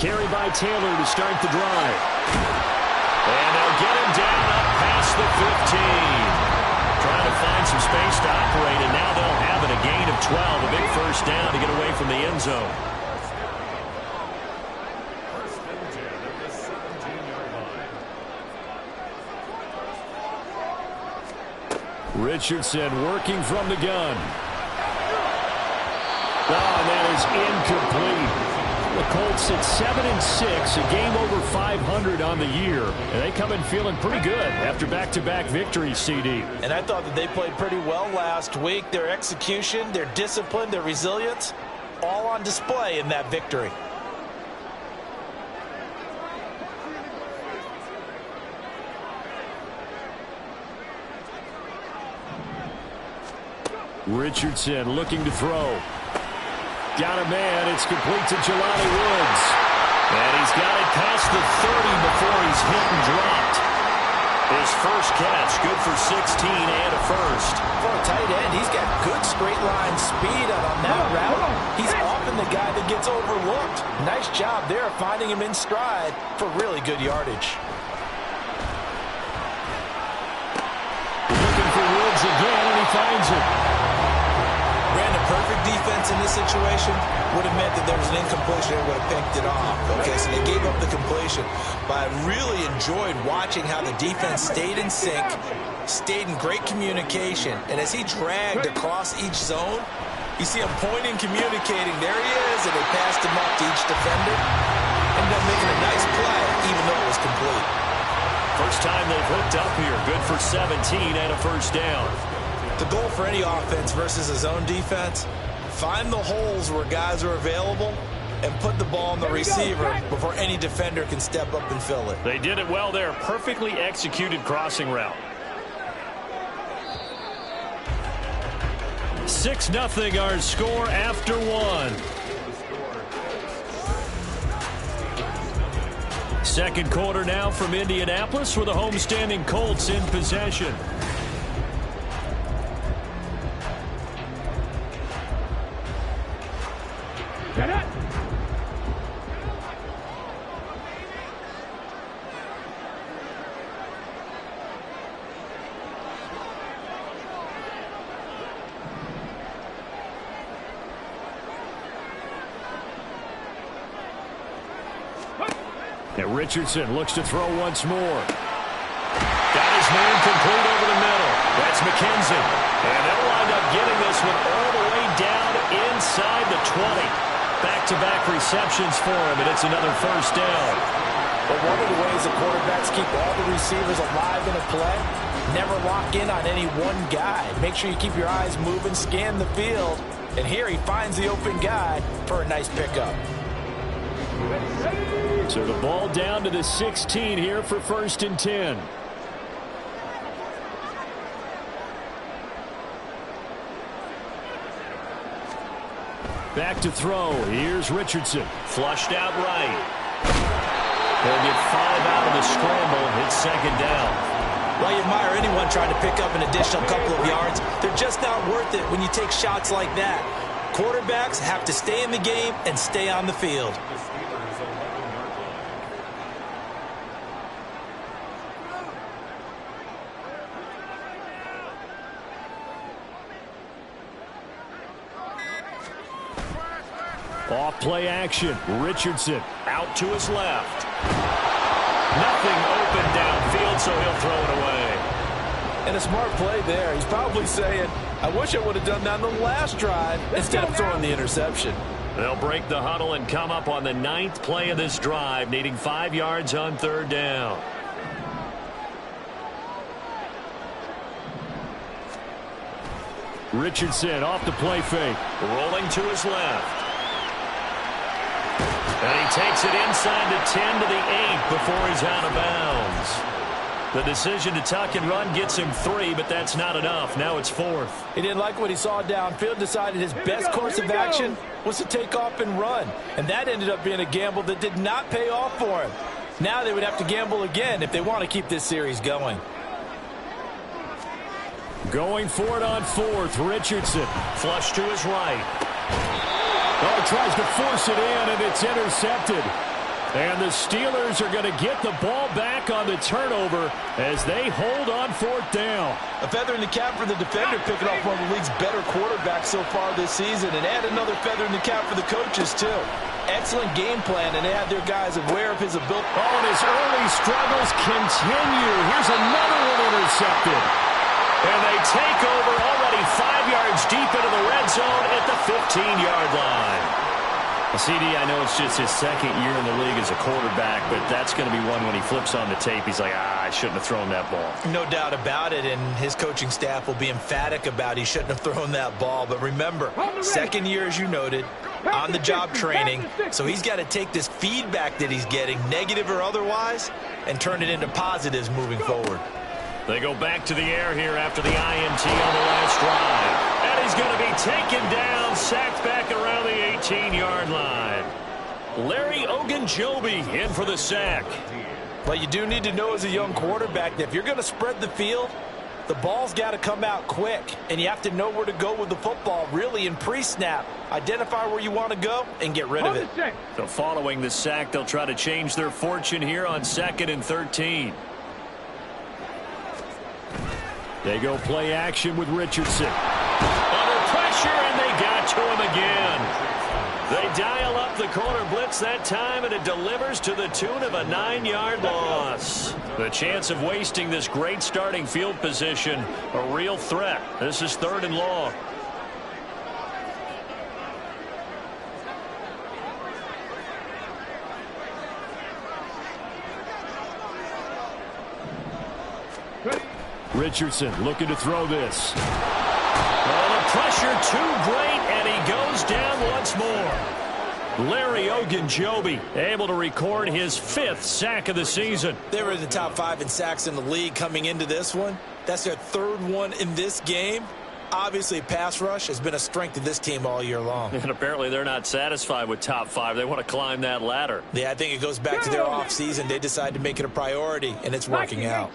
carry by Taylor to start the drive. And they'll get him down up past the 15. Trying to find some space to operate, and now they'll have it. A gain of 12, a big first down to get away from the end zone. Richardson working from the gun. Oh, and that is incomplete. The Colts at 7-6, a game over 500 on the year. And they come in feeling pretty good after back-to-back victories, CD. And I thought that they played pretty well last week. Their execution, their discipline, their resilience, all on display in that victory. Richardson looking to throw. Got a man. It's complete to Jelani Woods. And he's got it past the 30 before he's hit and dropped. His first catch, good for 16 and a first. For a tight end, he's got good straight line speed on that route. He's often the guy that gets overlooked. Nice job there finding him in stride for really good yardage. Looking for Woods again, and he finds it. Brandon, perfect defense in this situation would have meant that there was an incompletion and would have picked it off. Okay, so they gave up the completion. But I really enjoyed watching how the defense stayed in sync, stayed in great communication. And as he dragged across each zone, you see him pointing, communicating. There he is, and they passed him up to each defender. Ended up making a nice play, even though it was complete. First time they've hooked up here. Good for 17 and a first down. The goal for any offense versus a zone defense, find the holes where guys are available and put the ball on the receiver before any defender can step up and fill it. They did it well there. Perfectly executed crossing route. 6-0 our score after one. Second quarter now from Indianapolis with the homestanding Colts in possession. And Richardson looks to throw once more. Got his man complete over the middle. That's McKenzie. And they'll wind up getting this one all the way down inside the 20. Back-to-back receptions for him, and it's another first down. But one of the ways the quarterbacks keep all the receivers alive in a play, never lock in on any one guy. Make sure you keep your eyes moving, scan the field. And here he finds the open guy for a nice pickup. So the ball down to the 16 here for 1st and 10. Back to throw. Here's Richardson. Flushed out right. They'll get 5 out of the scramble. It's 2nd down. Well, you admire anyone trying to pick up an additional couple of yards. They're just not worth it when you take shots like that. Quarterbacks have to stay in the game and stay on the field. Off play action. Richardson out to his left. Nothing open downfield, so he'll throw it away. And a smart play there. He's probably saying, I wish I would have done that on the last drive instead of throwing the interception. They'll break the huddle and come up on the 9th play of this drive, needing 5 yards on 3rd down. Richardson off the play fake. Rolling to his left. And he takes it inside the 10 to the 8 before he's out of bounds. The decision to tuck and run gets him 3, but that's not enough. Now it's 4th. He didn't like what he saw downfield, decided his best course of action was to take off and run. And that ended up being a gamble that did not pay off for him. Now they would have to gamble again if they want to keep this series going. Going for it on 4th, Richardson. Flush to his right. Oh, tries to force it in, and it's intercepted. And the Steelers are going to get the ball back on the turnover as they hold on 4th down. A feather in the cap for the defender, picking off one of the league's better quarterbacks so far this season, and add another feather in the cap for the coaches, too. Excellent game plan, and they had their guys aware of his ability. Oh, and his early struggles continue. Here's another one intercepted. And they take over already 5 yards deep into the red zone at the 15-yard line. CD, I know it's just his 2nd year in the league as a quarterback, but that's going to be one when he flips on the tape. He's like, I shouldn't have thrown that ball. No doubt about it, and his coaching staff will be emphatic about he shouldn't have thrown that ball. But remember, 2nd year, as you noted, on-the-job training, so he's got to take this feedback that he's getting, negative or otherwise, and turn it into positives moving forward. They go back to the air here after the INT on the last drive. And he's going to be taken down, sacked back around the 18-yard line. Larry Ogunjobi in for the sack. Well, you do need to know as a young quarterback that if you're going to spread the field, the ball's got to come out quick, and you have to know where to go with the football, really, in pre-snap. Identify where you want to go and get rid of it. So following the sack, they'll try to change their fortune here on 2nd and 13. They go play action with Richardson. Under pressure, and they got to him again. They dial up the corner blitz that time, and it delivers to the tune of a 9-yard loss. The chance of wasting this great starting field position, a real threat. This is 3rd and long. Richardson looking to throw this. Oh, the pressure too great, and he goes down once more. Larry Ogunjobi able to record his 5th sack of the season. They were in the top 5 in sacks in the league coming into this one. That's their 3rd one in this game. Obviously, pass rush has been a strength of this team all year long. And apparently they're not satisfied with top 5. They want to climb that ladder. Yeah, I think it goes back to their offseason. They decided to make it a priority, and it's working out.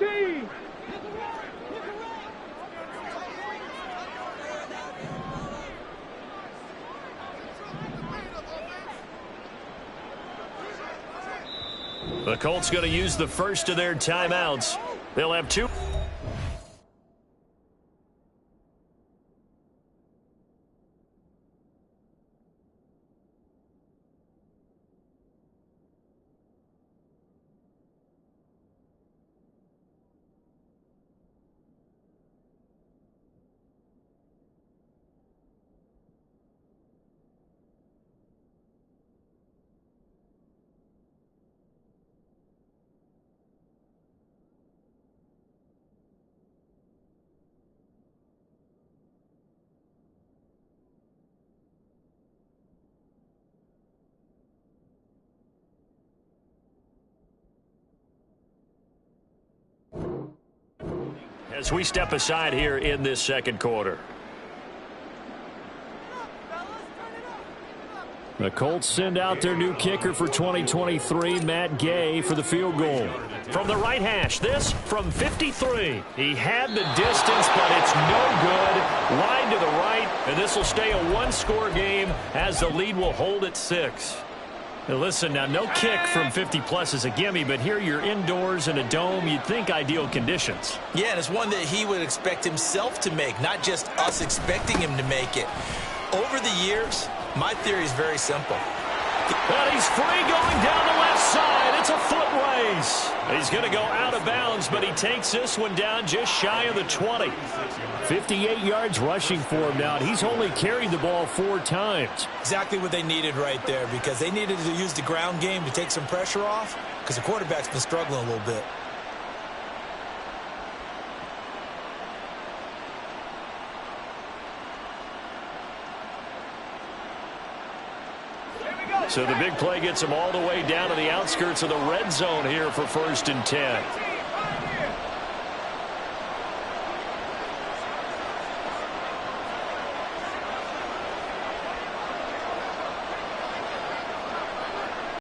The Colts going to use the first of their timeouts. They'll have 2. As we step aside here in this 2nd quarter. The Colts send out their new kicker for 2023, Matt Gay, for the field goal. From the right hash, this from 53. He had the distance, but it's no good. Wide to the right, and this will stay a 1-score game as the lead will hold at 6. Now listen, now no kick from 50-plus is a gimme, but here you're indoors in a dome. You'd think ideal conditions. Yeah, and it's one that he would expect himself to make, not just us expecting him to make it. Over the years, my theory is very simple. And he's free going down the left side. It's a foot race. He's going to go out of bounds, but he takes this one down just shy of the 20. 58 yards rushing for him now, and he's only carried the ball 4 times. Exactly what they needed right there, because they needed to use the ground game to take some pressure off, because the quarterback's been struggling a little bit. So the big play gets him all the way down to the outskirts of the red zone here for 1st and 10.